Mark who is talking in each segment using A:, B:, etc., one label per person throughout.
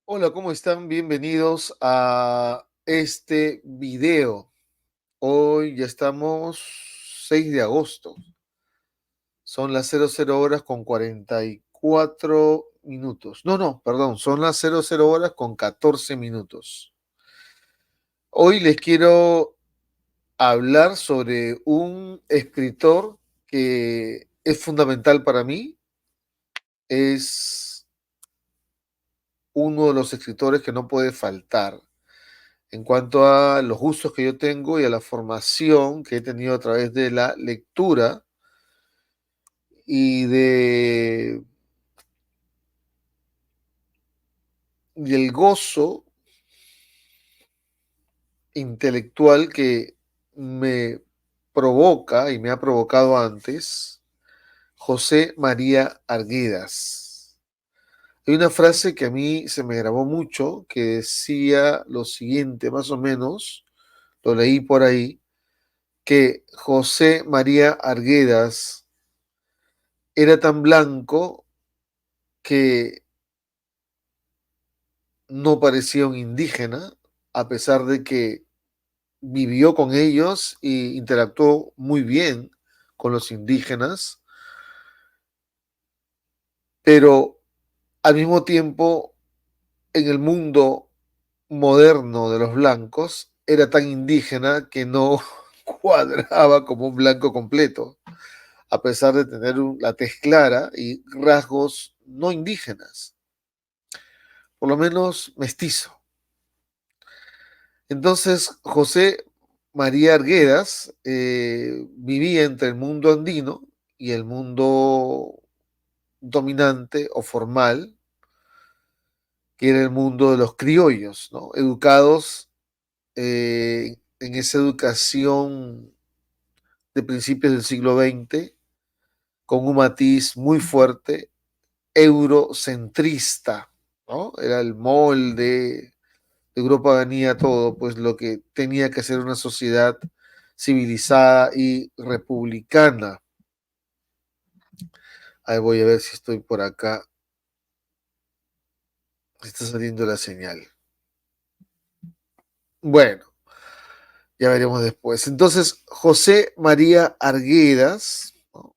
A: Hola, ¿cómo están? Bienvenidos a este video. Hoy ya estamos 6 de agosto. Son las 00 horas con 44 minutos. No, perdón, son las 00 horas con 14 minutos. Hoy les quiero hablar sobre un escritor que es fundamental para mí. Es uno de los escritores que no puede faltar en cuanto a los gustos que yo tengo y a la formación que he tenido a través de la lectura y del gozo intelectual que me provoca y me ha provocado antes José María Arguedas. Hay una frase que a mí se me grabó mucho que decía lo siguiente, más o menos, lo leí por ahí, que José María Arguedas era tan blanco que no parecía un indígena, a pesar de que vivió con ellos e interactuó muy bien con los indígenas, pero al mismo tiempo en el mundo moderno de los blancos era tan indígena que no cuadraba como un blanco completo, a pesar de tener la tez clara y rasgos no indígenas, por lo menos mestizo. Entonces, José María Arguedas vivía entre el mundo andino y el mundo dominante o formal, que era el mundo de los criollos, ¿no? Educados en esa educación de principios del siglo XX, con un matiz muy fuerte, eurocentrista, ¿no? Era el molde. De Europa venía todo, pues lo que tenía que ser una sociedad civilizada y republicana. Ahí voy a ver si estoy por acá. Si está saliendo la señal. Bueno, ya veremos después. Entonces, José María Arguedas, ¿no?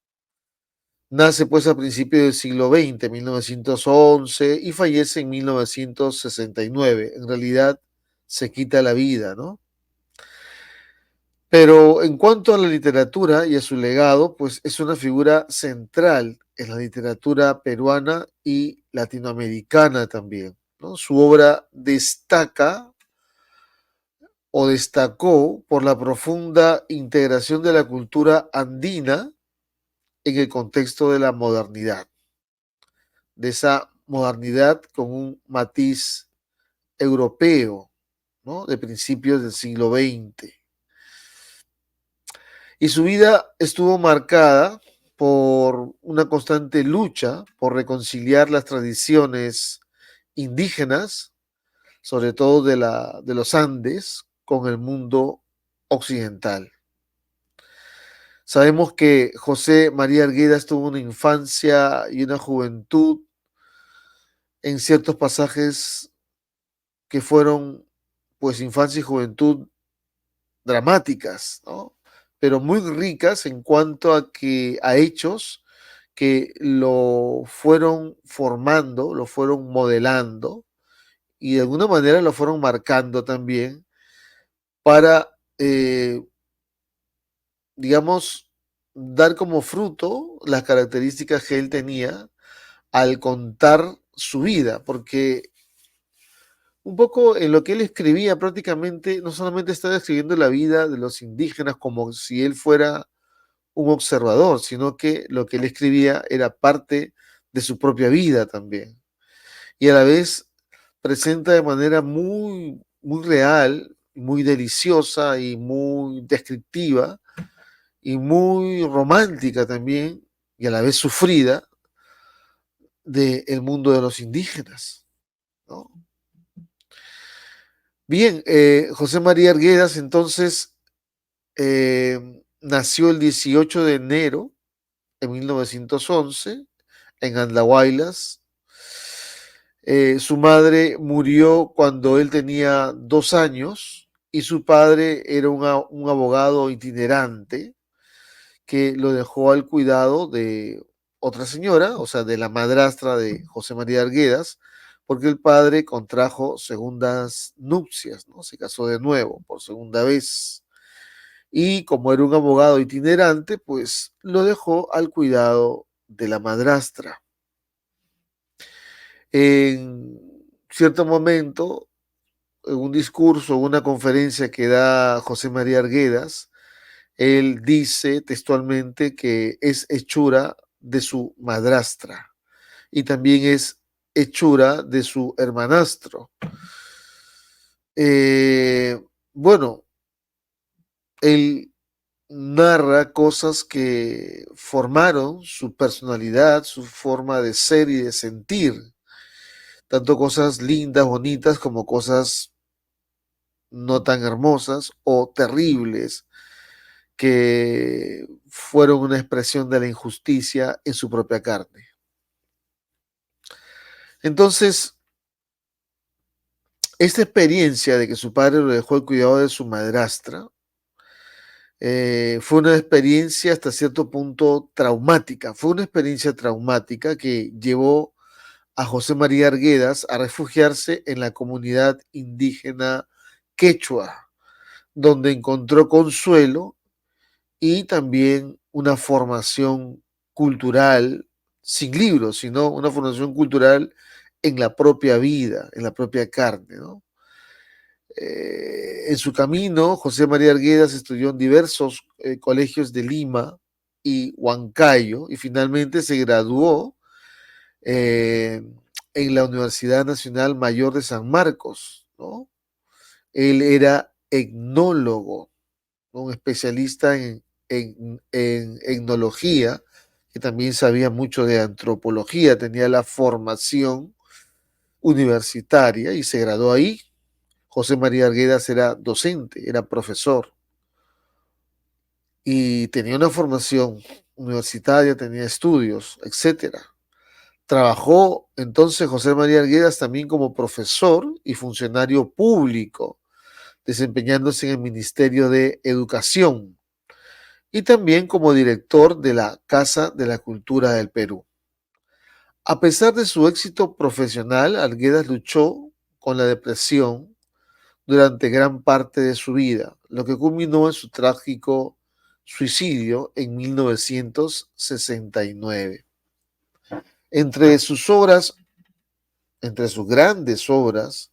A: Nace pues a principios del siglo XX, 1911, y fallece en 1969. En realidad, se quita la vida, ¿no? Pero en cuanto a la literatura y a su legado, pues es una figura central en la literatura peruana y latinoamericana también, ¿no? Su obra destaca o destacó por la profunda integración de la cultura andina en el contexto de la modernidad, de esa modernidad con un matiz europeo, ¿no? De principios del siglo XX. Y su vida estuvo marcada por una constante lucha por reconciliar las tradiciones indígenas, sobre todo de los Andes, con el mundo occidental. Sabemos que José María Arguedas tuvo una infancia y una juventud en ciertos pasajes que fueron, pues, infancia y juventud dramáticas, ¿no? Pero muy ricas en cuanto a hechos que lo fueron formando, lo fueron modelando y de alguna manera lo fueron marcando también para, digamos, dar como fruto las características que él tenía al contar su vida, porque un poco en lo que él escribía prácticamente no solamente estaba escribiendo la vida de los indígenas como si él fuera un observador, sino que lo que él escribía era parte de su propia vida también. Y a la vez presenta de manera muy real, muy deliciosa y muy descriptiva y muy romántica también, y a la vez sufrida, del mundo de los indígenas, ¿no? Bien, José María Arguedas entonces nació el 18 de enero de 1911 en Andahuaylas, Su madre murió cuando él tenía 2 años y su padre era un abogado itinerante que lo dejó al cuidado de otra señora, o sea, de la madrastra de José María Arguedas, porque el padre contrajo segundas nupcias, ¿no? Se casó de nuevo por segunda vez. Y como era un abogado itinerante, pues lo dejó al cuidado de la madrastra. En cierto momento, en un discurso, una conferencia que da José María Arguedas, él dice textualmente que es hechura de su madrastra y también es hechura de su hermanastro. Eh, bueno, él narra cosas que formaron su personalidad, su forma de ser y de sentir, tanto cosas lindas, bonitas, como cosas no tan hermosas o terribles que fueron una expresión de la injusticia en su propia carne. Entonces, esta experiencia de que su padre lo dejó al cuidado de su madrastra fue una experiencia hasta cierto punto traumática. Fue una experiencia traumática que llevó a José María Arguedas a refugiarse en la comunidad indígena quechua, donde encontró consuelo y también una formación cultural sin libros, sino una formación cultural en la propia vida, en la propia carne, ¿no? En su camino, José María Arguedas estudió en diversos colegios de Lima y Huancayo y finalmente se graduó eh, en la Universidad Nacional Mayor de San Marcos, ¿no? Él era etnólogo, ¿no? Un especialista en etnología, que también sabía mucho de antropología, tenía la formación universitaria y se graduó ahí. José María Arguedas era docente, era profesor y tenía una formación universitaria, tenía estudios, etcétera. Trabajó entonces José María Arguedas también como profesor y funcionario público, desempeñándose en el Ministerio de Educación y también como director de la Casa de la Cultura del Perú. A pesar de su éxito profesional, Arguedas luchó con la depresión durante gran parte de su vida, lo que culminó en su trágico suicidio en 1969. Entre sus obras, entre sus grandes obras,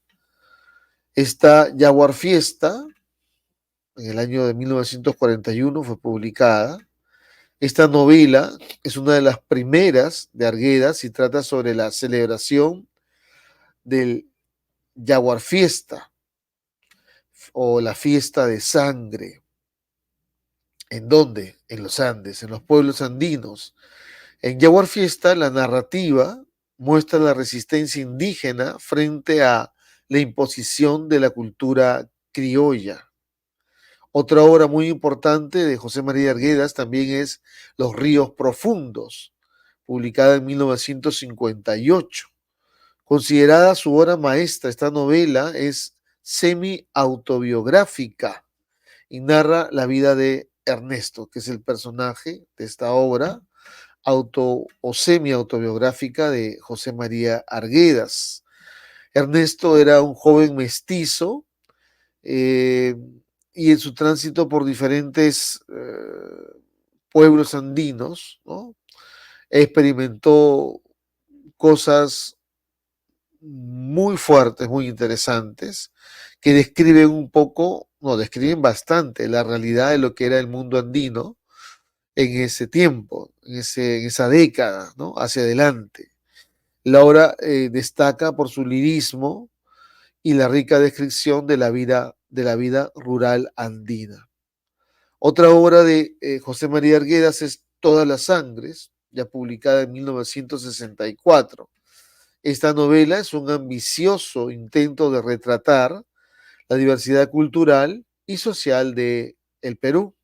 A: está Jaguar Fiesta, en el año de 1941 fue publicada. Esta novela es una de las primeras de Arguedas y trata sobre la celebración del Jaguar Fiesta o la fiesta de sangre. ¿En dónde? En los Andes, en los pueblos andinos. En Jaguar Fiesta, la narrativa muestra la resistencia indígena frente a la imposición de la cultura criolla. Otra obra muy importante de José María Arguedas también es Los ríos profundos, publicada en 1958. Considerada su obra maestra, esta novela es semi-autobiográfica y narra la vida de Ernesto, que es el personaje de esta obra auto o semi-autobiográfica de José María Arguedas. Ernesto era un joven mestizo eh, y en su tránsito por diferentes pueblos andinos, ¿no? Experimentó cosas muy fuertes, muy interesantes, que describen un poco, no, describen bastante la realidad de lo que era el mundo andino en ese tiempo, en esa década, ¿no? Hacia adelante. La obra destaca por su lirismo y la rica descripción de la vida rural andina. Otra obra de José María Arguedas es Todas las Sangres, ya publicada en 1964. Esta novela es un ambicioso intento de retratar la diversidad cultural y social de el Perú.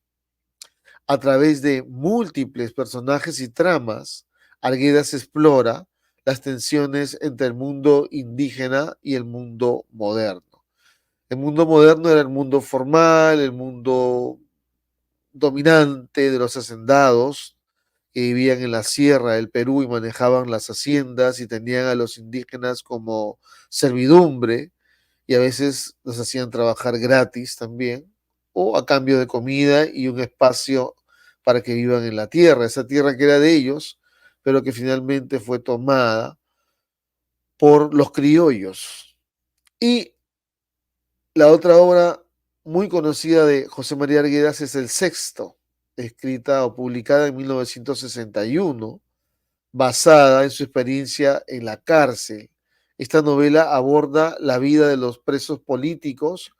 A: A través de múltiples personajes y tramas, Arguedas explora las tensiones entre el mundo indígena y el mundo moderno. El mundo moderno era el mundo formal, el mundo dominante de los hacendados que vivían en la sierra del Perú y manejaban las haciendas y tenían a los indígenas como servidumbre y a veces los hacían trabajar gratis también o a cambio de comida y un espacio para que vivan en la tierra, esa tierra que era de ellos, pero que finalmente fue tomada por los criollos. Y la otra obra muy conocida de José María Arguedas es El Sexto, escrita o publicada en 1961, basada en su experiencia en la cárcel. Esta novela aborda la vida de los presos políticos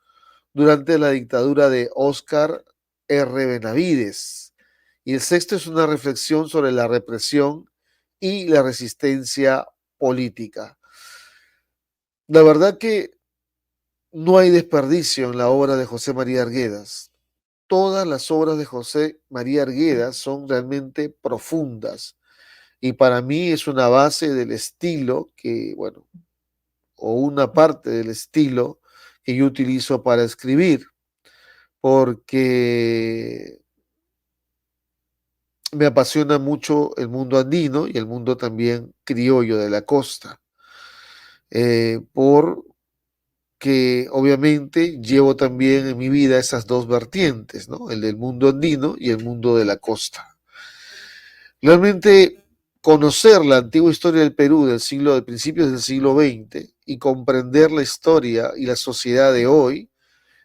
A: durante la dictadura de Óscar R. Benavides. Y El Sexto es una reflexión sobre la represión y la resistencia política. La verdad que no hay desperdicio en la obra de José María Arguedas. Todas las obras de José María Arguedas son realmente profundas y para mí es una base del estilo que, bueno, o una parte del estilo que yo utilizo para escribir, porque me apasiona mucho el mundo andino y el mundo también criollo de la costa, por que obviamente llevo también en mi vida esas dos vertientes, ¿no? El del mundo andino y el mundo de la costa. Realmente conocer la antigua historia del Perú de principios del siglo XX y comprender la historia y la sociedad de hoy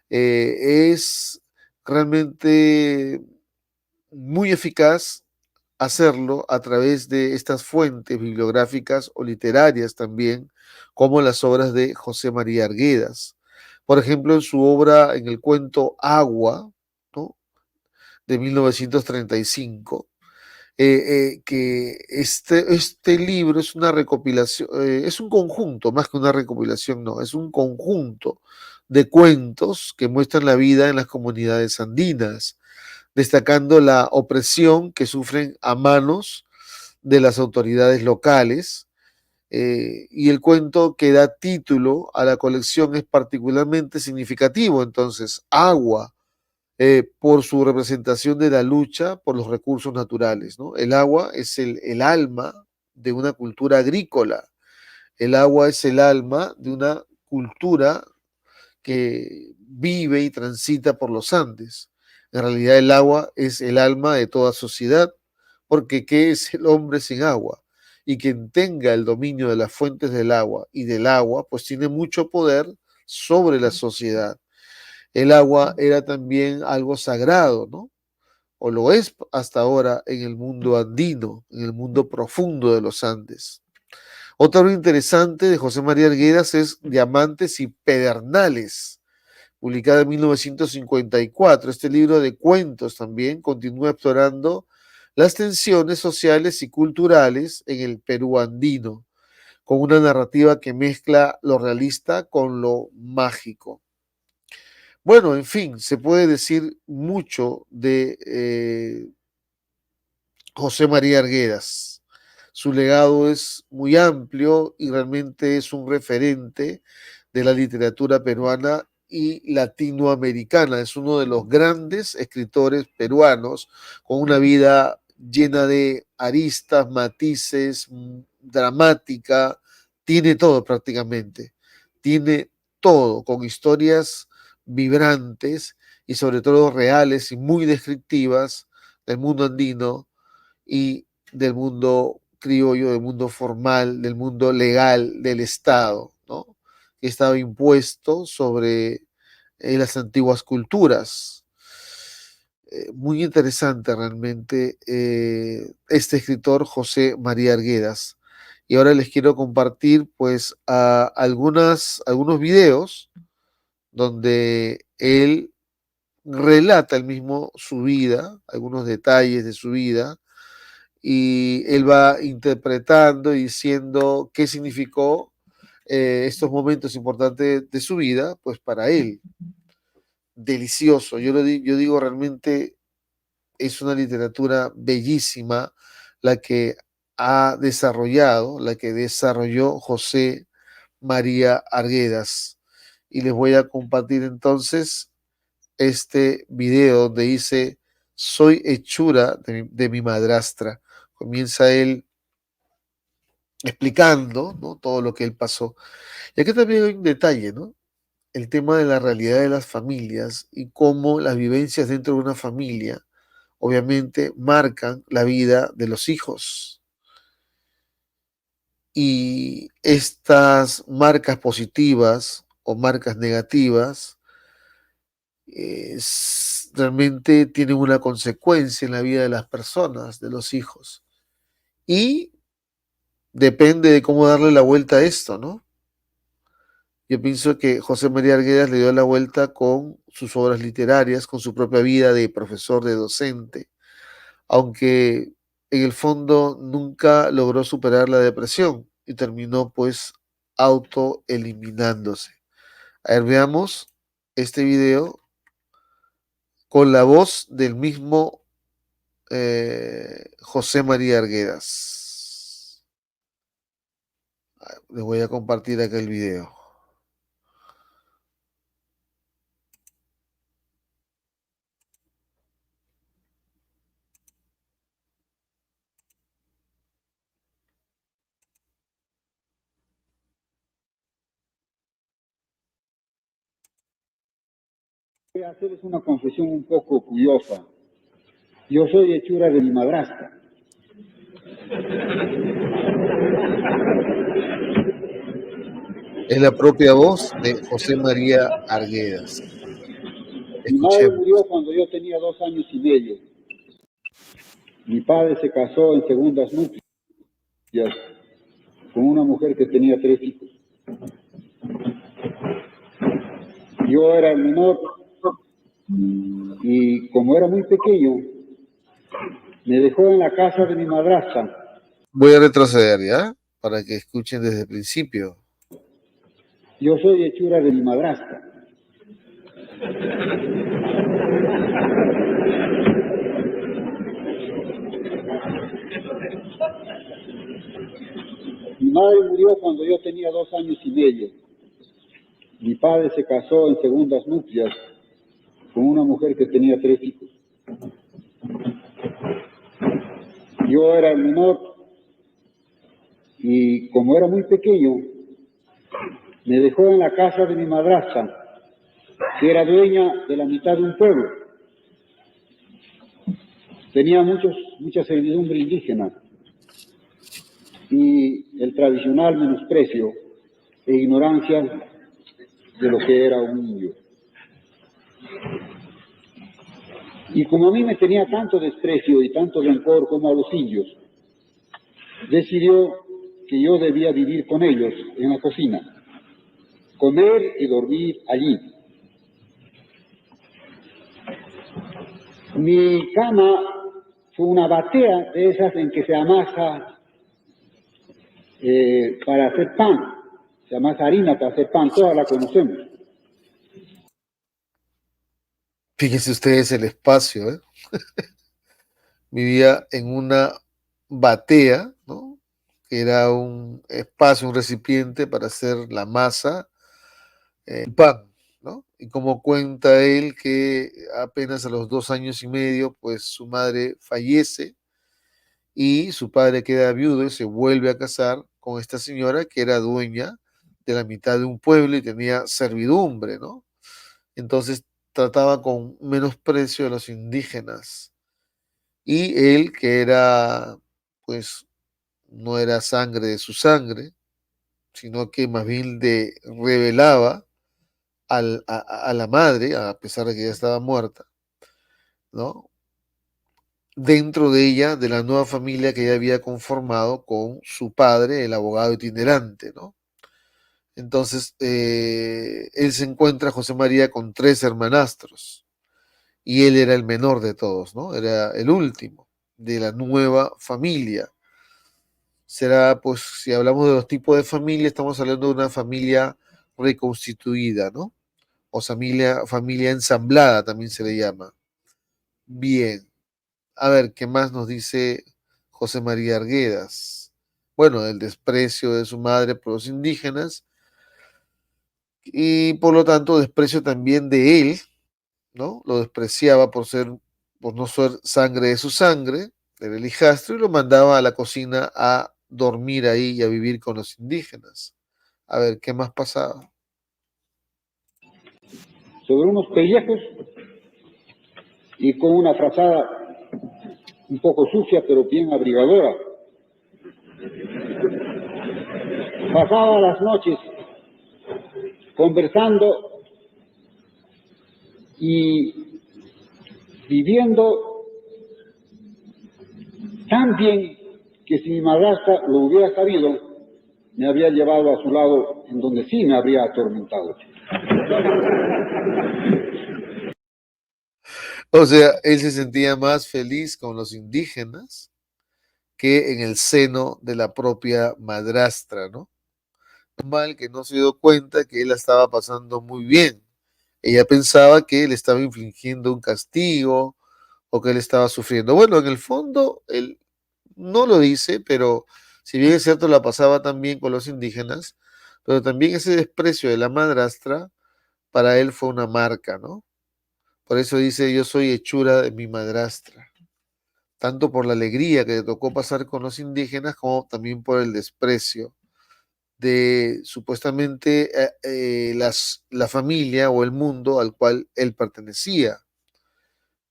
A: es realmente muy eficaz hacerlo a través de estas fuentes bibliográficas o literarias también, como las obras de José María Arguedas. Por ejemplo, en su obra, en el cuento Agua, ¿no? de 1935, que este libro es una recopilación, es un conjunto, más que una recopilación, no, es un conjunto de cuentos que muestran la vida en las comunidades andinas, destacando la opresión que sufren a manos de las autoridades locales. Y el cuento que da título a la colección es particularmente significativo. Entonces, Agua, por su representación de la lucha por los recursos naturales, ¿no? El agua es el alma de una cultura agrícola. El agua es el alma de una cultura que vive y transita por los Andes. En realidad el agua es el alma de toda sociedad, porque ¿qué es el hombre sin agua? Y quien tenga el dominio de las fuentes del agua y del agua, pues tiene mucho poder sobre la sociedad. El agua era también algo sagrado, ¿no? O lo es hasta ahora en el mundo andino, en el mundo profundo de los Andes. Otra obra interesante de José María Arguedas es Diamantes y Pedernales, publicada en 1954. Este libro de cuentos también continúa explorando las tensiones sociales y culturales en el Perú andino, con una narrativa que mezcla lo realista con lo mágico. Bueno, en fin, se puede decir mucho de José María Arguedas. Su legado es muy amplio y realmente es un referente de la literatura peruana y latinoamericana. Es uno de los grandes escritores peruanos con una vida llena de aristas, matices, dramática. Tiene todo prácticamente. Tiene todo, con historias vibrantes y sobre todo reales y muy descriptivas del mundo andino y del mundo criollo, del mundo formal, del mundo legal del Estado, ¿no? Que estaba impuesto sobre las antiguas culturas. Muy interesante realmente este escritor José María Arguedas. Y ahora les quiero compartir pues algunos videos donde él relata el mismo su vida, algunos detalles de su vida, y él va interpretando y diciendo qué significó estos momentos importantes de su vida, pues para él. Delicioso. Yo digo realmente es una literatura bellísima la que ha desarrollado, la que desarrolló José María Arguedas. Y les voy a compartir entonces este video donde dice: soy hechura de mi madrastra. Comienza él explicando, ¿no?, todo lo que él pasó. Y aquí también hay un detalle, ¿no? El tema de la realidad de las familias y cómo las vivencias dentro de una familia obviamente marcan la vida de los hijos. Y estas marcas positivas o marcas negativas realmente tienen una consecuencia en la vida de las personas, de los hijos. Y depende de cómo darle la vuelta a esto, ¿no? Yo pienso que José María Arguedas le dio la vuelta con sus obras literarias, con su propia vida de profesor, de docente, aunque en el fondo nunca logró superar la depresión y terminó pues autoeliminándose. A ver, veamos este video con la voz del mismo José María Arguedas. Les voy a compartir acá el video.
B: Voy a hacerles una confesión un poco curiosa. Yo soy hechura de mi madrastra.
A: Es la propia voz de José María Arguedas.
B: Mi madre murió
A: Escuchemos.
B: cuando yo tenía 2 años y medio. Mi padre se casó en segundas nupcias con una mujer que tenía 3 hijos. Yo era el menor y como era muy pequeño, me dejó en la casa de mi madrastra.
A: Voy a retroceder, ¿ya? Para que escuchen desde el principio.
B: Yo soy hechura de mi madrastra. Mi madre murió cuando yo tenía 2 años y medio. Mi padre se casó en segundas nupcias con una mujer que tenía 3 hijos. Yo era el menor y como era muy pequeño, me dejó en la casa de mi madrastra, que era dueña de la mitad de un pueblo. Tenía mucha servidumbre indígena y el tradicional menosprecio e ignorancia de lo que era un indio. Y como a mí me tenía tanto desprecio y tanto rencor como a los indios, decidió que yo debía vivir con ellos en la cocina, comer y dormir allí. Mi cama fue una batea de esas en que se amasa para hacer pan, se amasa harina para hacer pan, todas la conocemos.
A: Fíjense ustedes el espacio, ¿eh? Vivía en una batea, ¿no? Que era un espacio, un recipiente para hacer la masa, el pan, ¿no? Y como cuenta él que apenas a los 2 años y medio, pues su madre fallece y su padre queda viudo y se vuelve a casar con esta señora que era dueña de la mitad de un pueblo y tenía servidumbre, ¿no? Entonces trataba con menosprecio a los indígenas. Y él, que era, pues, no era sangre de su sangre, sino que más bien le revelaba a la madre, a pesar de que ya estaba muerta, ¿no? Dentro de ella, de la nueva familia que ella había conformado con su padre, el abogado itinerante, ¿no? Entonces, él se encuentra, José María, con 3 hermanastros y él era el menor de todos, ¿no? Era el último de la nueva familia. Será, pues, si hablamos de los tipos de familia, estamos hablando de una familia reconstituida, ¿no? O familia ensamblada también se le llama. Bien, a ver, ¿qué más nos dice José María Arguedas. Bueno, el desprecio de su madre por los indígenas y por lo tanto desprecio también de él, ¿no? Lo despreciaba por no ser sangre de su sangre, era el hijastro, y lo mandaba a la cocina a dormir ahí y a vivir con los indígenas. A ver, ¿qué más pasaba?
B: Sobre unos pellejos y con una frazada un poco sucia, pero bien abrigadora. Pasaba las noches conversando y viviendo tan bien que si mi madrastra lo hubiera sabido, me habría llevado a su lado en donde sí me habría atormentado.
A: O sea, él se sentía más feliz con los indígenas que en el seno de la propia madrastra, ¿no? Mal que no se dio cuenta que él la estaba pasando muy bien. Ella pensaba que él estaba infligiendo un castigo o que él estaba sufriendo. Bueno, en el fondo, él no lo dice, pero si bien es cierto, la pasaba también con los indígenas, pero también ese desprecio de la madrastra para él fue una marca, ¿no? Por eso dice, yo soy hechura de mi madrastra, tanto por la alegría que le tocó pasar con los indígenas como también por el desprecio de supuestamente la familia o el mundo al cual él pertenecía,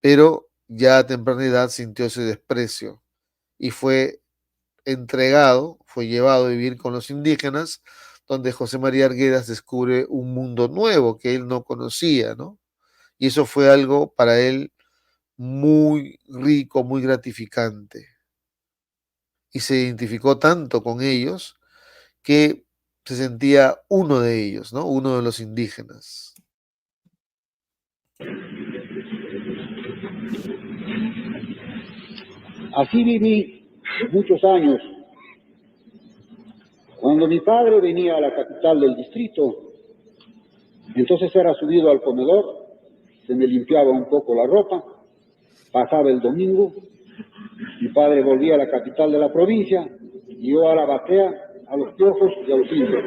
A: pero ya a temprana edad sintió ese desprecio y fue entregado, fue llevado a vivir con los indígenas, donde José María Arguedas descubre un mundo nuevo que él no conocía, ¿no? Y eso fue algo para él muy rico, muy gratificante. Y se identificó tanto con ellos que se sentía uno de ellos, ¿no? Uno de los indígenas.
B: Así viví muchos años. Cuando mi padre venía a la capital del distrito, entonces era subido al comedor, se me limpiaba un poco la ropa, pasaba el domingo, mi padre volvía a la capital de la provincia, y yo a la batea, a los piojos y a los indios.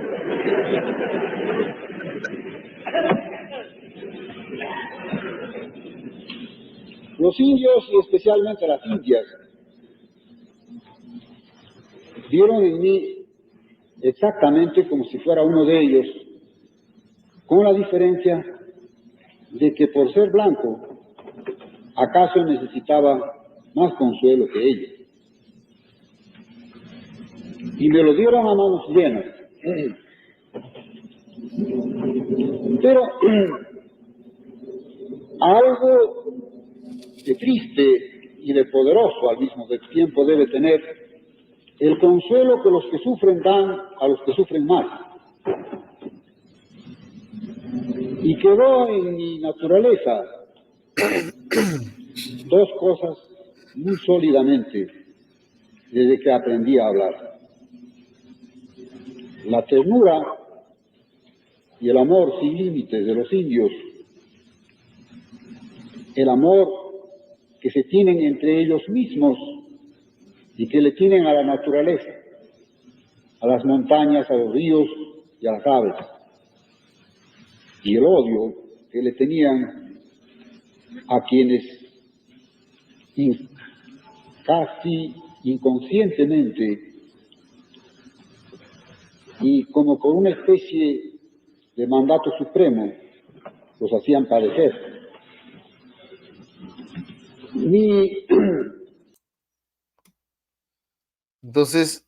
B: Los indios y especialmente las indias vieron en mí exactamente como si fuera uno de ellos, con la diferencia de que por ser blanco, acaso necesitaba más consuelo que ellos. Y me lo dieron a manos llenas. Pero algo de triste y de poderoso al mismo tiempo debe tener el consuelo que los que sufren dan a los que sufren más. Y quedó en mi naturaleza dos cosas muy sólidamente desde que aprendí a hablar: la ternura y el amor sin límites de los indios, el amor que se tienen entre ellos mismos y que le tienen a la naturaleza, a las montañas, a los ríos y a las aves, y el odio que le tenían a quienes casi inconscientemente y como con una especie de mandato supremo los hacían padecer. Mi
A: Entonces,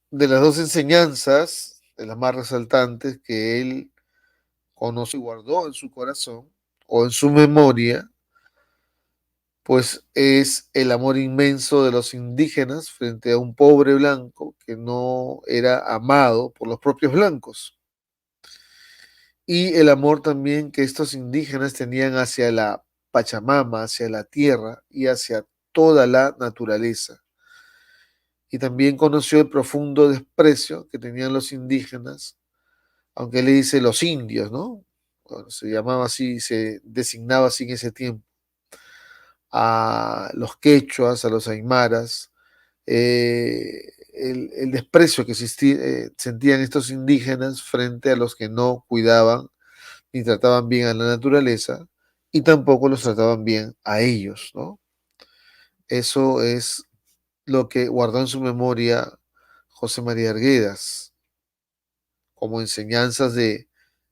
A: de las dos enseñanzas, de las más resaltantes que él conoció y guardó en su corazón o en su memoria, pues es el amor inmenso de los indígenas frente a un pobre blanco que no era amado por los propios blancos. Y el amor también que estos indígenas tenían hacia la Pachamama, hacia la tierra y hacia toda la naturaleza. Y también conoció el profundo desprecio que tenían los indígenas, aunque él le dice los indios, ¿no? Bueno, se llamaba así, se designaba así en ese tiempo, a los quechuas, a los aymaras, el desprecio que sentían estos indígenas frente a los que no cuidaban ni trataban bien a la naturaleza y tampoco los trataban bien a ellos, ¿no? Eso es lo que guardó en su memoria José María Arguedas como enseñanzas de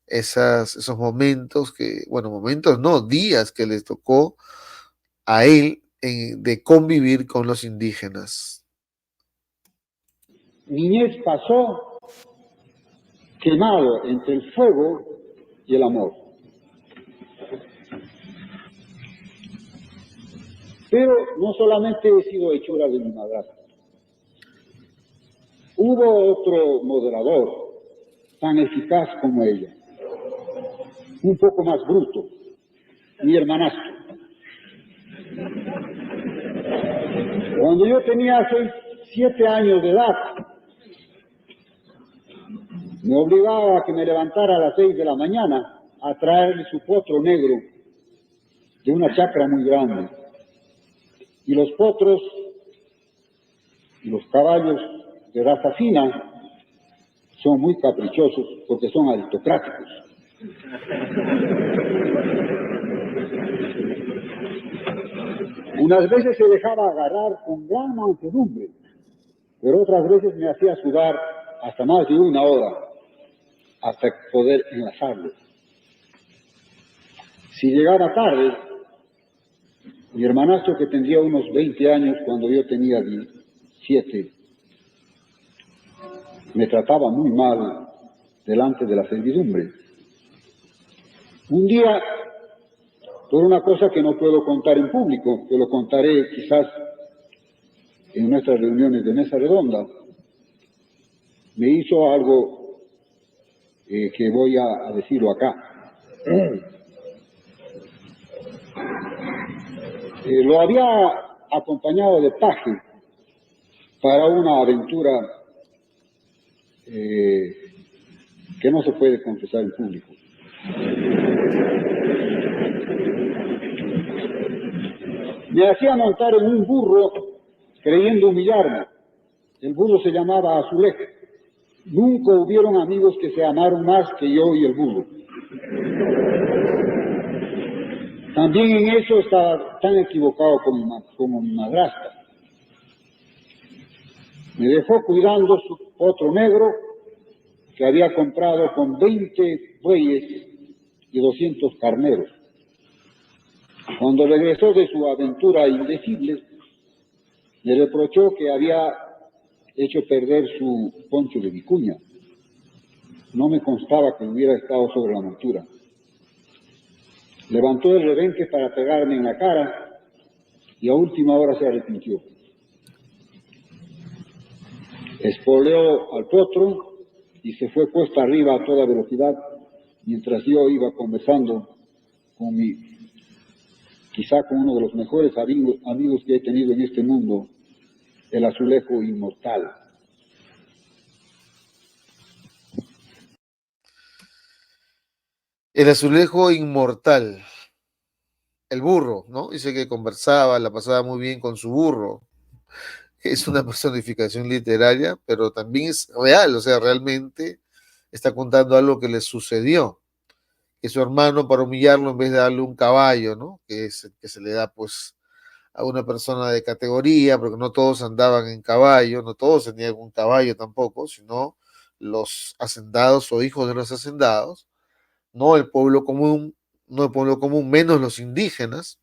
A: esos momentos que, bueno, momentos no, días que les tocó a él de convivir con los indígenas.
B: Niñez pasó quemado entre el fuego y el amor. Pero no solamente he sido hechura de mi madrastra. Hubo otro moderador tan eficaz como ella, un poco más bruto, mi hermanastro. Cuando yo tenía 7 años de edad, me obligaba a que me levantara a las 6 de la mañana a traerle su potro negro de una chacra muy grande. Y los potros y los caballos de raza fina son muy caprichosos porque son aristocráticos. Unas veces se dejaba agarrar con gran mansedumbre, pero otras veces me hacía sudar hasta más de 1 hora hasta poder enlazarlo. Si llegaba tarde, mi hermanastro, que tendría unos 20 años cuando yo tenía 17, me trataba muy mal delante de la servidumbre. Un día, por una cosa que no puedo contar en público, que lo contaré quizás en nuestras reuniones de mesa redonda, me hizo algo que voy a decirlo acá. Lo había acompañado de paje para una aventura que no se puede confesar en público. Me hacía montar en un burro creyendo humillarme. El burro se llamaba Azulejo. Nunca hubieron amigos que se amaron más que yo y el burro. También en eso estaba tan equivocado como mi madrastra. Me dejó cuidando su potro negro que había comprado con 20 bueyes y 200 carneros. Cuando regresó de su aventura indecible, le reprochó que había hecho perder su poncho de vicuña. No me constaba que hubiera estado sobre la montura. Levantó el rebenque para pegarme en la cara y a última hora se arrepintió. Espoleó al potro y se fue puesta arriba a toda velocidad mientras yo iba conversando con quizá con uno de los mejores amigos que he tenido en este mundo, el azulejo inmortal.
A: El azulejo inmortal, el burro, ¿no? Dice que conversaba, la pasaba muy bien con su burro. Es una personificación literaria, pero también es real, o sea, realmente está contando algo que le sucedió. Que su hermano, para humillarlo, en vez de darle un caballo, ¿no? Que se le da, pues, a una persona de categoría, porque no todos andaban en caballo, no todos tenían un caballo tampoco, sino los hacendados o hijos de los hacendados, no el pueblo común, no el pueblo común, menos los indígenas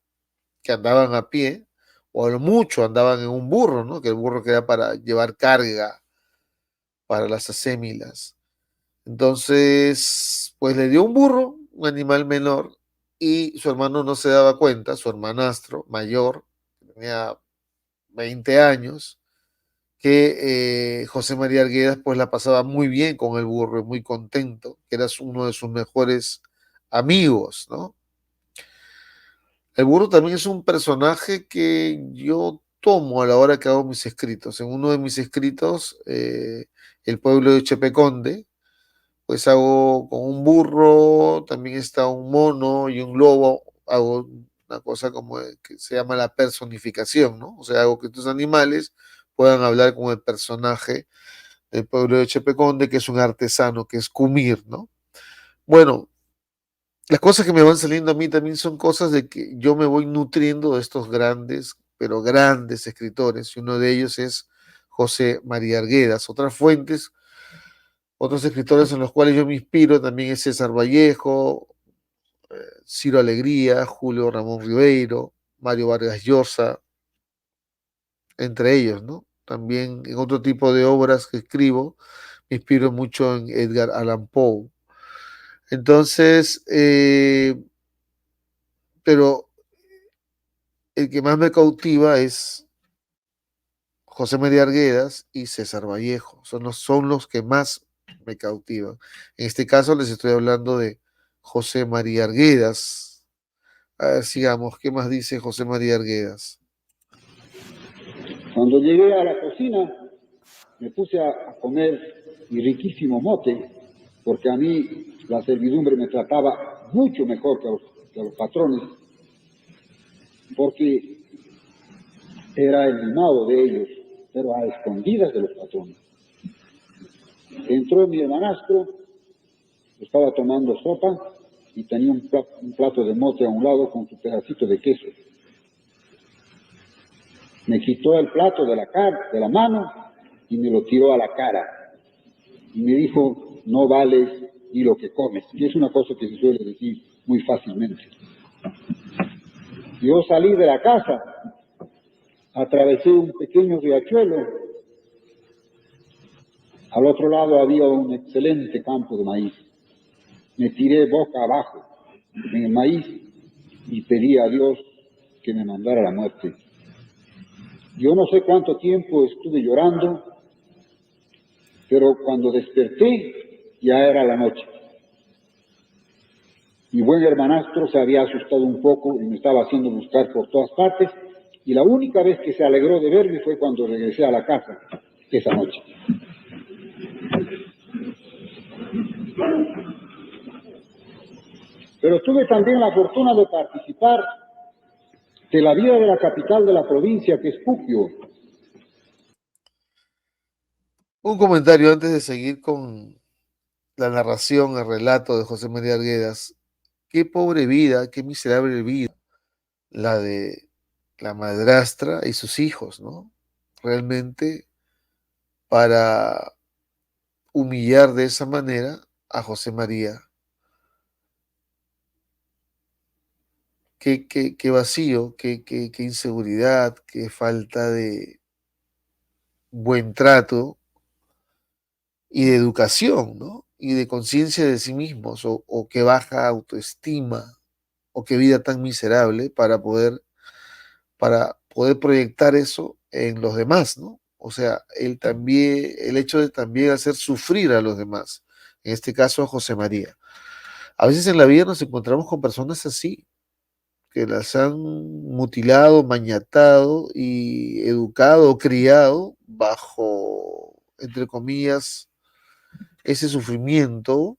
A: que andaban a pie, o a lo mucho andaban en un burro, ¿no? Que el burro que era para llevar carga para las asémilas. Entonces, pues le dio un burro, un animal menor, y su hermano no se daba cuenta, su hermanastro mayor, que tenía 20 años, que José María Arguedas pues la pasaba muy bien con el burro, muy contento, que era uno de sus mejores amigos, ¿no? El burro también es un personaje que yo tomo a la hora que hago mis escritos. En uno de mis escritos, El pueblo de Chepeconde, pues hago con un burro, también está un mono y un lobo, hago una cosa como que se llama la personificación, ¿no? O sea, hago que estos animales puedan hablar con el personaje del pueblo de Chepeconde, que es un artesano, que es Cumir, ¿no? Bueno, las cosas que me van saliendo a mí también son cosas de que yo me voy nutriendo de estos grandes, pero grandes escritores, y uno de ellos es José María Arguedas. Otras fuentes, otros escritores en los cuales yo me inspiro también es César Vallejo, Ciro Alegría, Julio Ramón Ribeiro, Mario Vargas Llosa, entre ellos, ¿no? También en otro tipo de obras que escribo, me inspiro mucho en Edgar Allan Poe. Entonces, pero el que más me cautiva es José María Arguedas y César Vallejo. Son los que más me cautivan. En este caso les estoy hablando de José María Arguedas. A ver, sigamos, ¿qué más dice José María Arguedas?
B: Cuando llegué a la cocina, me puse a comer mi riquísimo mote, porque a mí la servidumbre me trataba mucho mejor que a los patrones, porque era el mimado de ellos, pero a escondidas de los patrones. Entró mi hermanastro, estaba tomando sopa y tenía un plato de mote a un lado con su pedacito de queso. Me quitó el plato de la mano y me lo tiró a la cara. Y me dijo, no vales ni lo que comes. Y es una cosa que se suele decir muy fácilmente. Yo salí de la casa, atravesé un pequeño riachuelo. Al otro lado había un excelente campo de maíz. Me tiré boca abajo en el maíz y pedí a Dios que me mandara la muerte. Yo no sé cuánto tiempo estuve llorando, pero cuando desperté ya era la noche. Mi buen hermanastro se había asustado un poco y me estaba haciendo buscar por todas partes, y la única vez que se alegró de verme fue cuando regresé a la casa esa noche. Pero tuve también la fortuna de participar de la vida de la capital de la provincia, que es Puquio.
A: Un comentario antes de seguir con la narración, el relato de José María Arguedas. Qué pobre vida, qué miserable vida la de la madrastra y sus hijos, ¿no? Realmente para humillar de esa manera a José María. Qué vacío, qué inseguridad, qué falta de buen trato y de educación, ¿no? Y de conciencia de sí mismos, o qué baja autoestima, o qué vida tan miserable para poder proyectar eso en los demás, ¿no? O sea, el hecho de también hacer sufrir a los demás, en este caso a José María. A veces en la vida nos encontramos con personas así, que las han mutilado, mañatado y educado, criado bajo, entre comillas, ese sufrimiento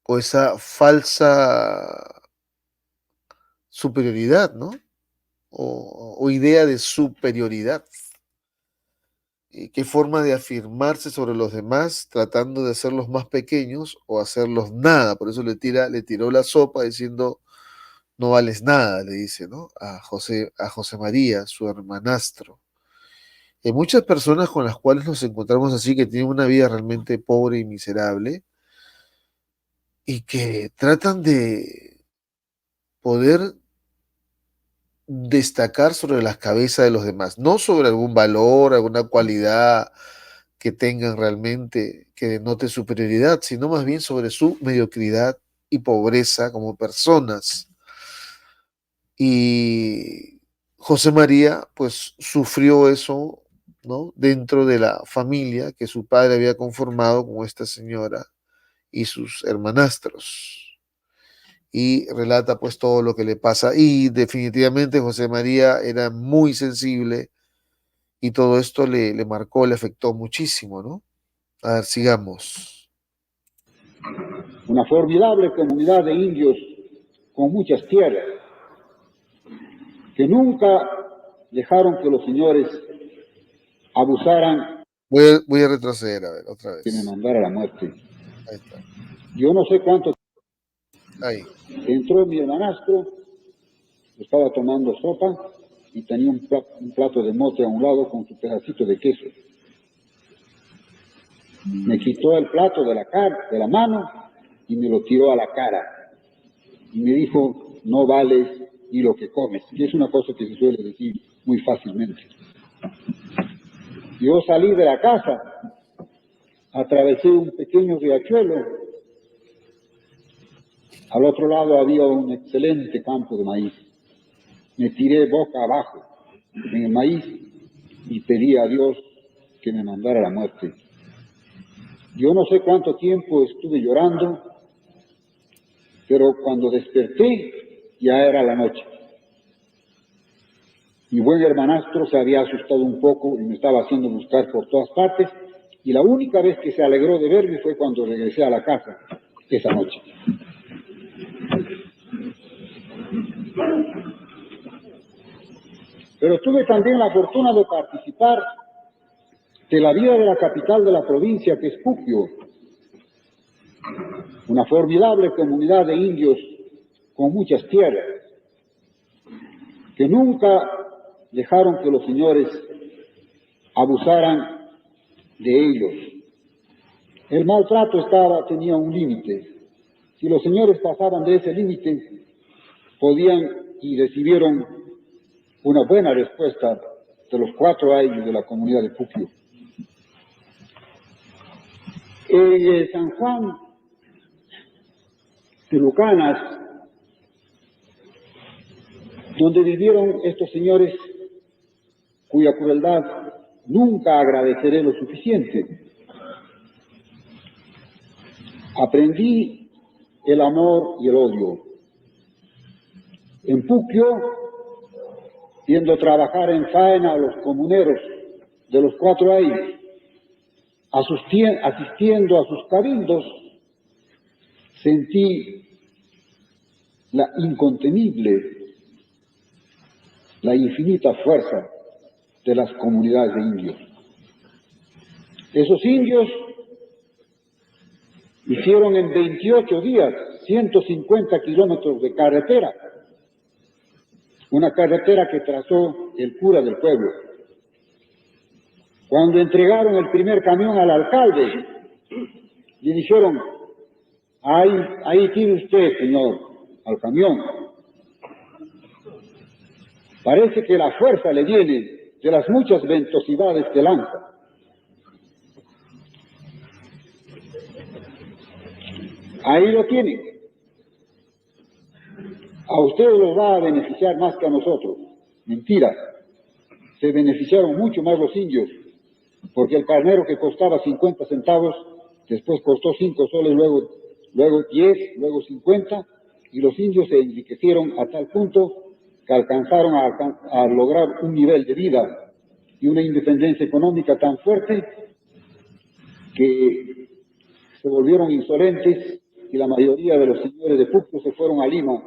A: o esa falsa superioridad, ¿no? O idea de superioridad. Qué forma de afirmarse sobre los demás tratando de hacerlos más pequeños o hacerlos nada. Por eso le tiró la sopa diciendo, no vales nada, le dice, ¿no? A José María, su hermanastro. Hay muchas personas con las cuales nos encontramos así, que tienen una vida realmente pobre y miserable y que tratan de poder destacar sobre las cabezas de los demás, no sobre algún valor, alguna cualidad que tengan realmente que denote superioridad, sino más bien sobre su mediocridad y pobreza como personas. Y José María, pues, sufrió eso, ¿no? Dentro de la familia que su padre había conformado con esta señora y sus hermanastros. Y relata pues todo lo que le pasa. Y definitivamente José María era muy sensible y todo esto le marcó, le afectó muchísimo, ¿no? A ver, sigamos.
B: Una formidable comunidad de indios con muchas tierras, que nunca dejaron que los señores abusaran.
A: Voy a retroceder, a ver, otra
B: Que me
A: vez.
B: mandara a la muerte.
A: Ahí está.
B: Yo no sé cuánto.
A: Ahí.
B: Entró mi hermanastro, estaba tomando sopa y tenía un plato de mote a un lado con su pedacito de queso. Me quitó el plato de la mano y me lo tiró a la cara. Y me dijo, no vales ni lo que comes, que es una cosa que se suele decir muy fácilmente. Yo salí de la casa, atravesé un pequeño riachuelo. Al otro lado había un excelente campo de maíz. Me tiré boca abajo en el maíz y pedí a Dios que me mandara la muerte. Yo no sé cuánto tiempo estuve llorando, pero cuando desperté ya era la noche. Mi buen hermanastro se había asustado un poco y me estaba haciendo buscar por todas partes, y la única vez que se alegró de verme fue cuando regresé a la casa esa noche. Pero tuve también la fortuna de participar de la vida de la capital de la provincia, que es Puquio, una formidable comunidad de indios con muchas tierras, que nunca dejaron que los señores abusaran de ellos. El maltrato tenía un límite. Si los señores pasaban de ese límite, podían y recibieron una buena respuesta de los 4 años de la comunidad de Puquio. En San Juan de Lucanas, donde vivieron estos señores cuya crueldad nunca agradeceré lo suficiente, aprendí el amor y el odio. En Puquio, viendo trabajar en faena a los comuneros de los 4 años, asistiendo a sus cabildos, sentí la incontenible, la infinita fuerza de las comunidades de indios. Esos indios hicieron en 28 días 150 kilómetros de carretera, una carretera que trazó el cura del pueblo. Cuando entregaron el primer camión al alcalde, le dijeron, ahí tiene usted, señor, al camión. Parece que la fuerza le viene de las muchas ventosidades que lanza. Ahí lo tienen. A ustedes los va a beneficiar más que a nosotros. Mentira. Se beneficiaron mucho más los indios, porque el carnero que costaba 50 centavos, después costó 5 soles, luego 10, luego 50, y los indios se enriquecieron a tal punto que alcanzaron a lograr un nivel de vida y una independencia económica tan fuerte que se volvieron insolentes y la mayoría de los señores de Pucto se fueron a Lima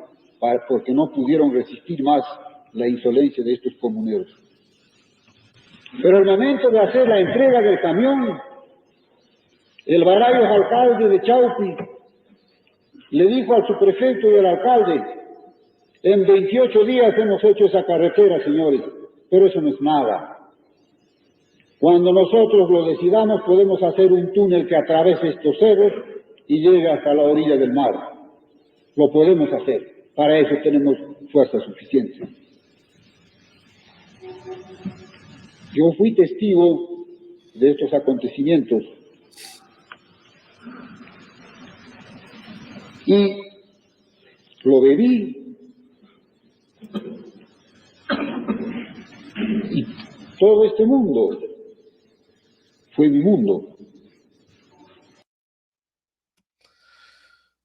B: porque no pudieron resistir más la insolencia de estos comuneros. Pero al momento de hacer la entrega del camión, el barayo alcalde de Chaupi le dijo al subprefecto y al alcalde, en 28 días hemos hecho esa carretera, señores, pero eso no es nada. Cuando nosotros lo decidamos, podemos hacer un túnel que atraviese estos cerros y llegue hasta la orilla del mar. Lo podemos hacer. Para eso tenemos fuerza suficiente. Yo fui testigo de estos acontecimientos y lo viví, y todo este mundo fue mi mundo.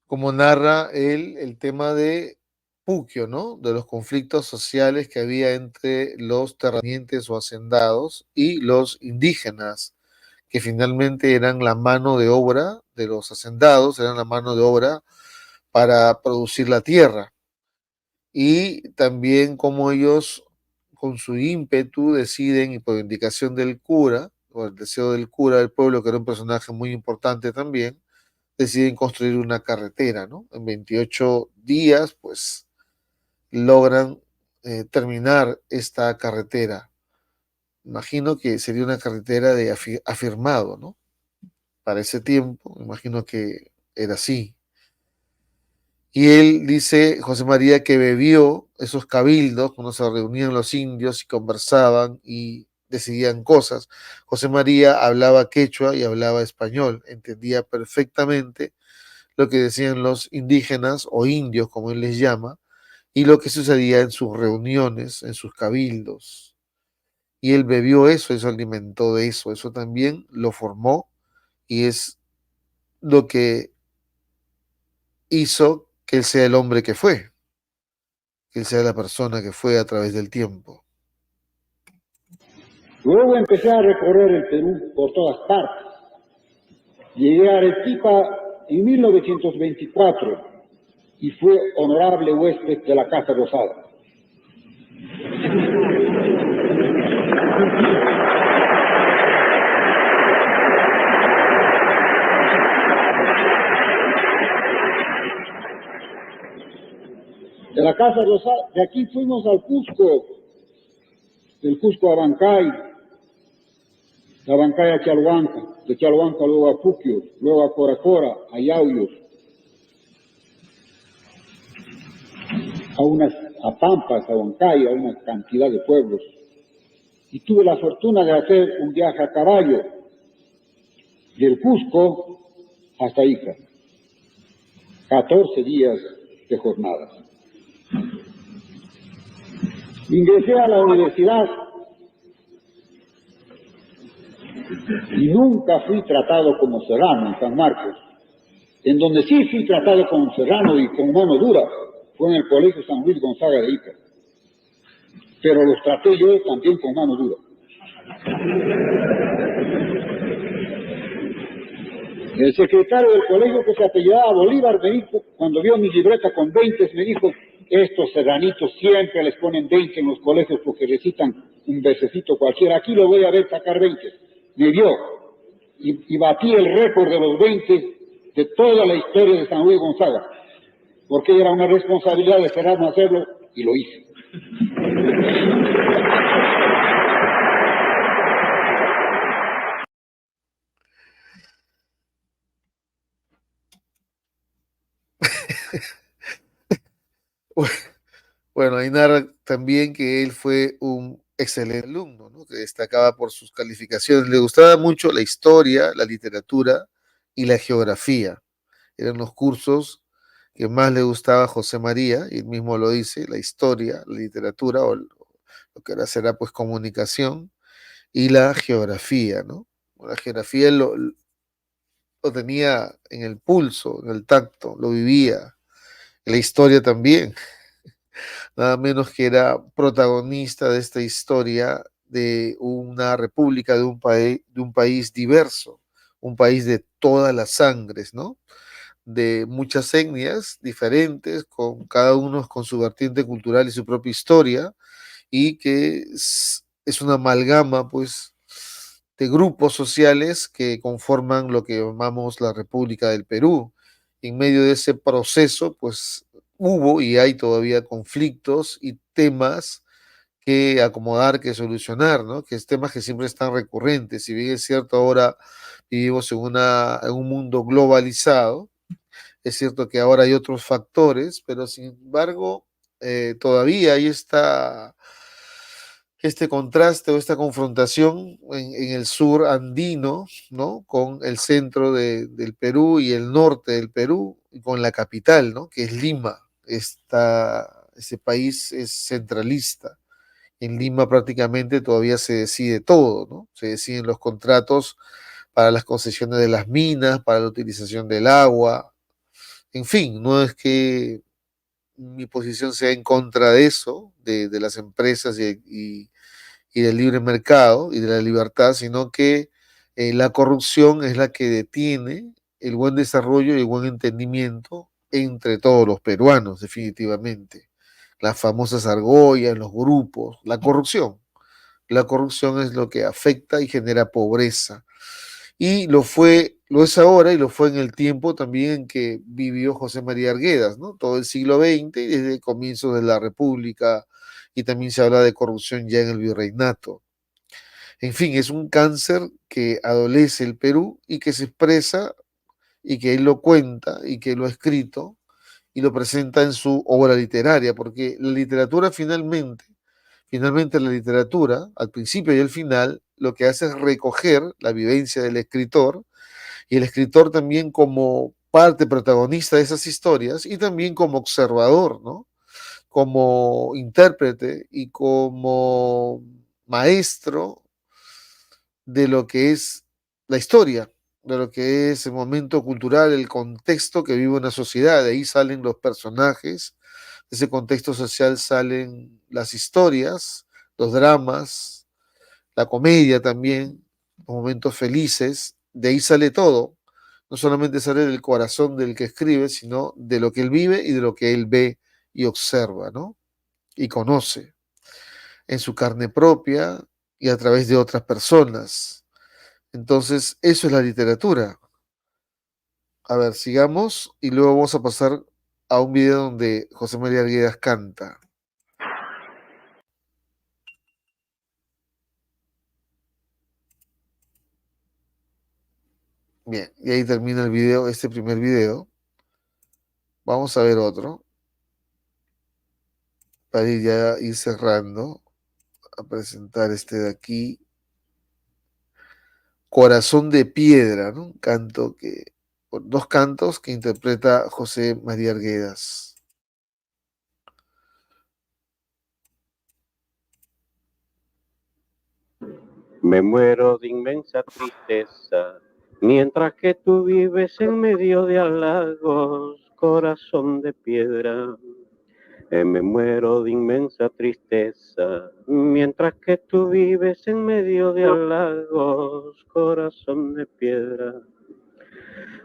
A: Como narra él el tema de Puquio, ¿no? De los conflictos sociales que había entre los terratenientes o hacendados y los indígenas, que finalmente eran la mano de obra de los hacendados, eran la mano de obra para producir la tierra. Y también cómo ellos con su ímpetu deciden, y por indicación del cura, o el deseo del cura del pueblo, que era un personaje muy importante también, deciden construir una carretera, ¿no? En 28 días, pues logran terminar esta carretera. Imagino que sería una carretera de afirmado, ¿no? Para ese tiempo, imagino que era así. Y él dice, José María, que bebió esos cabildos cuando se reunían los indios y conversaban y decidían cosas. José María hablaba quechua y hablaba español, entendía perfectamente lo que decían los indígenas o indios, como él les llama, y lo que sucedía en sus reuniones, en sus cabildos. Y él bebió eso, eso alimentó de eso también lo formó y es lo que hizo que él sea el hombre que él sea la persona que fue a través del tiempo.
B: Luego empecé a recorrer el Perú por todas partes. Llegué a Arequipa en 1924 y fue honorable huésped de la Casa Rosada. De la Casa Rosada, de aquí fuimos al Cusco, del Cusco a Bancay, de Bancay a Chalhuanca, de Chalhuanca luego a Puquio, luego a Coracora, a Yauyos, a Pampas, a Bancay, a una cantidad de pueblos. Y tuve la fortuna de hacer un viaje a caballo del Cusco hasta Ica, 14 días de jornadas. Ingresé a la universidad y nunca fui tratado como serrano en San Marcos. En donde sí fui tratado como serrano y con mano dura fue en el Colegio San Luis Gonzaga de Ica. Pero los traté yo también con mano dura. El secretario del colegio, que se apellidaba Bolívar, me dijo, cuando vio mi libreta con 20, me dijo, estos serranitos siempre les ponen 20 en los colegios porque recitan un versecito cualquiera. Aquí lo voy a ver sacar 20. Me vio y batí el récord de los 20 de toda la historia de San Luis Gonzaga, porque era una responsabilidad de serrano hacerlo y lo hice.
A: Bueno, ahí narra también que él fue un excelente alumno, ¿no? Que destacaba por sus calificaciones. Le gustaba mucho la historia, la literatura y la geografía. Eran los cursos que más le gustaba a José María, y él mismo lo dice, la historia, la literatura, o lo que ahora será pues comunicación, y la geografía, ¿no? La geografía lo tenía en el pulso, en el tacto, lo vivía. La historia también, nada menos que era protagonista de esta historia de una república, de un país diverso, un país de todas las sangres, ¿no? De muchas etnias diferentes, con cada uno con su vertiente cultural y su propia historia, y que es una amalgama, pues, de grupos sociales que conforman lo que llamamos la República del Perú. En medio de ese proceso, pues, hubo y hay todavía conflictos y temas que acomodar, que solucionar, ¿no? Que es temas que siempre están recurrentes. Si bien es cierto, ahora vivimos en un mundo globalizado, es cierto que ahora hay otros factores, pero sin embargo, todavía hay este contraste o esta confrontación en el sur andino, ¿no? Con el centro del Perú y el norte del Perú, y con la capital, ¿no? Que es Lima. Ese país es centralista. En Lima prácticamente todavía se decide todo, ¿no? Se deciden los contratos para las concesiones de las minas, para la utilización del agua. En fin, no es que mi posición sea en contra de eso, de las empresas y del libre mercado y de la libertad, sino que la corrupción es la que detiene el buen desarrollo y el buen entendimiento entre todos los peruanos, definitivamente. las famosas argollas, los grupos, la corrupción. La corrupción es lo que afecta y genera pobreza. Y lo es ahora y lo fue en el tiempo también en que vivió José María Arguedas, ¿no? Todo el siglo XX y desde el comienzo de la República, y también se habla de corrupción ya en el virreinato. En fin, es un cáncer que adolece el Perú y que se expresa y que él lo cuenta y que lo ha escrito y lo presenta en su obra literaria, porque la literatura finalmente la literatura, al principio y al final, lo que hace es recoger la vivencia del escritor, y el escritor también como parte protagonista de esas historias y también como observador, ¿no? Como intérprete y como maestro de lo que es la historia, de lo que es el momento cultural, el contexto que vive una sociedad. De ahí salen los personajes, de ese contexto social salen las historias, los dramas, la comedia también, los momentos felices. De ahí sale todo. No solamente sale del corazón del que escribe, sino de lo que él vive y de lo que él ve y observa, ¿no? Y conoce en su carne propia y a través de otras personas. Entonces, eso es la literatura. A ver, sigamos y luego vamos a pasar a un video donde José María Arguedas canta. Bien, y ahí termina el video, este primer video. Vamos a ver otro para ir cerrando, a presentar este de aquí. Corazón de Piedra, ¿no? Un canto dos cantos que interpreta José María Arguedas.
C: Me muero de inmensa tristeza, mientras que tú vives en medio de halagos, corazón de piedra. Me muero de inmensa tristeza, mientras que tú vives en medio de halagos, corazón de piedra.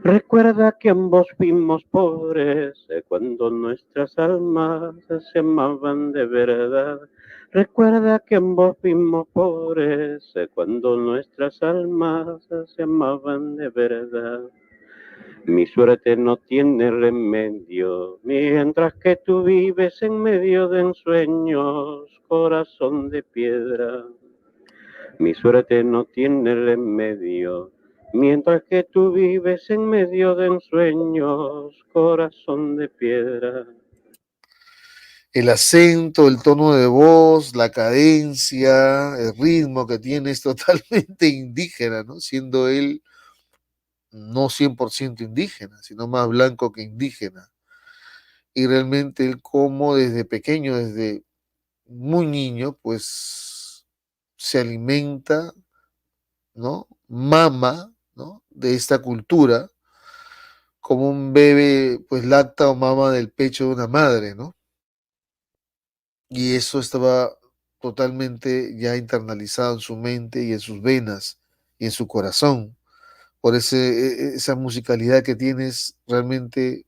C: Recuerda que ambos fuimos pobres cuando nuestras almas se amaban de verdad. Recuerda que ambos fuimos pobres cuando nuestras almas se amaban de verdad. Mi suerte no tiene remedio, mientras que tú vives en medio de ensueños, corazón de piedra. Mi suerte no tiene remedio, mientras que tú vives en medio de ensueños, corazón de piedra.
A: El acento, el tono de voz, la cadencia, el ritmo que tiene es totalmente indígena, ¿no? Siendo él no 100% indígena, sino más blanco que indígena. Y realmente él como desde pequeño, desde muy niño, pues se alimenta, ¿no? Mama, ¿no? De esta cultura, como un bebé, pues lacta o mama del pecho de una madre, ¿no? Y eso estaba totalmente ya internalizado en su mente y en sus venas y en su corazón. Por esa musicalidad que tienes realmente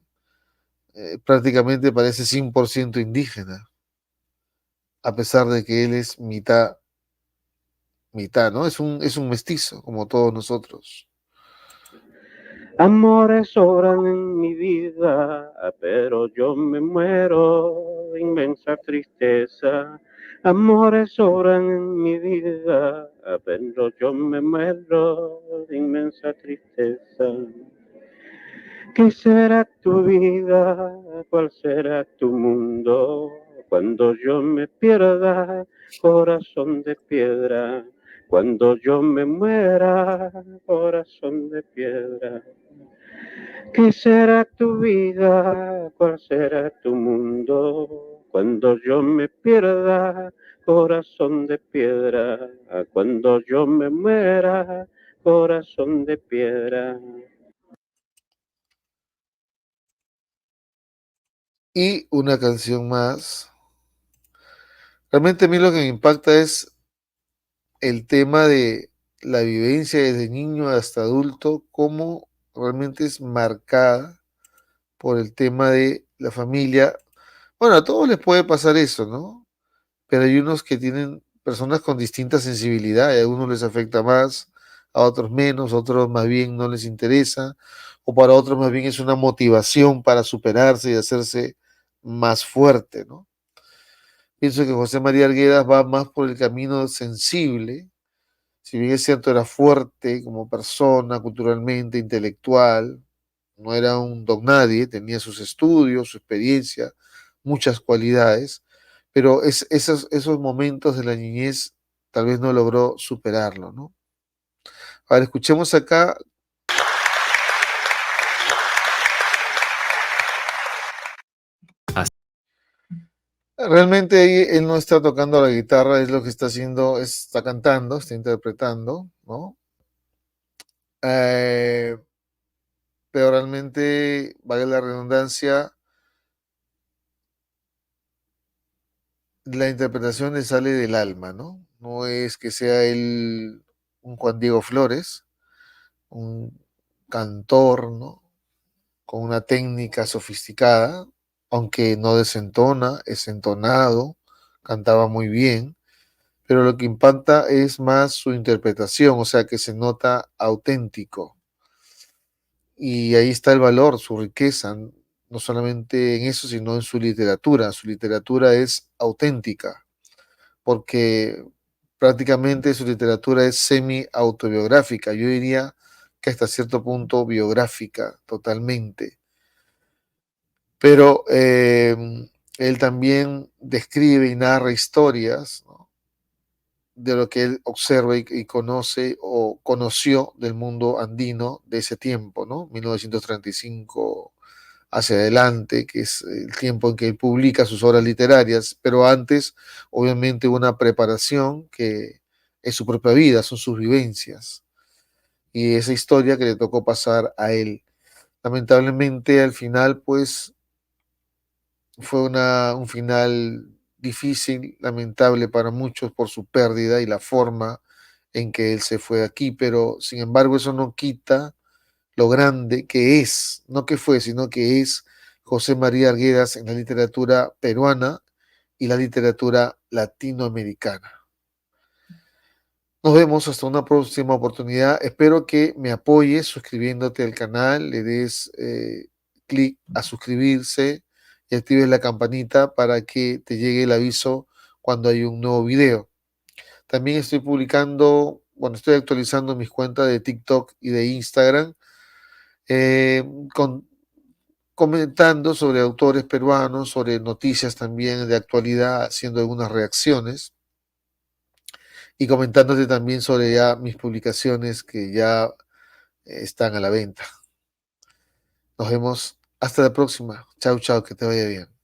A: prácticamente parece 100% indígena, a pesar de que él es mitad, ¿no? Es un mestizo, como todos nosotros.
C: Amores sobran en mi vida, pero yo me muero de inmensa tristeza. Amores sobran en mi vida, pero yo me muero de inmensa tristeza. ¿Qué será tu vida? ¿Cuál será tu mundo? Cuando yo me pierda, corazón de piedra. Cuando yo me muera, corazón de piedra. ¿Qué será tu vida? ¿Cuál será tu mundo? Cuando yo me pierda, corazón de piedra. Cuando yo me muera, corazón de piedra.
A: Y una canción más. Realmente a mí lo que me impacta es el tema de la vivencia desde niño hasta adulto, cómo realmente es marcada por el tema de la familia, Bueno, a todos les puede pasar eso, ¿no? Pero hay unos que tienen personas con distinta sensibilidad, y a algunos les afecta más, a otros menos, a otros más bien no les interesa, o para otros más bien es una motivación para superarse y hacerse más fuerte, ¿no? Pienso que José María Arguedas va más por el camino sensible, si bien es cierto era fuerte como persona, culturalmente, intelectual, no era un don nadie, tenía sus estudios, su experiencia, muchas cualidades, pero esos momentos de la niñez tal vez no logró superarlo, ¿no? Ahora escuchemos acá. Realmente ahí él no está tocando la guitarra, es lo que está haciendo, está cantando, está interpretando, ¿no? Eh, pero realmente, vale la redundancia, la interpretación le sale del alma, ¿no? No es que sea él un Juan Diego Flores, un cantor, ¿no? Con una técnica sofisticada, aunque no desentona, es entonado, cantaba muy bien, pero lo que impacta es más su interpretación, o sea, que se nota auténtico. Y ahí está el valor, su riqueza, no solamente en eso, sino en su literatura. Su literatura es auténtica, porque prácticamente su literatura es semi-autobiográfica, yo diría que hasta cierto punto biográfica totalmente, pero él también describe y narra historias, ¿no? De lo que él observa y conoce o conoció del mundo andino de ese tiempo, ¿no? 1935 hacia adelante, que es el tiempo en que él publica sus obras literarias, pero antes, obviamente, una preparación que es su propia vida, son sus vivencias y esa historia que le tocó pasar a él. Lamentablemente, al final, pues, fue un final difícil, lamentable para muchos por su pérdida y la forma en que él se fue aquí, pero sin embargo eso no quita lo grande que es, no que fue, sino que es José María Arguedas en la literatura peruana y la literatura latinoamericana. Nos vemos hasta una próxima oportunidad. Espero que me apoyes suscribiéndote al canal, le des clic a suscribirse y actives la campanita para que te llegue el aviso cuando hay un nuevo video. También estoy publicando, bueno, estoy actualizando mis cuentas de TikTok y de Instagram, eh, con, comentando sobre autores peruanos, sobre noticias también de actualidad, haciendo algunas reacciones y comentándote también sobre ya mis publicaciones que ya están a la venta. Nos vemos hasta la próxima. Chao, chao, que te vaya bien.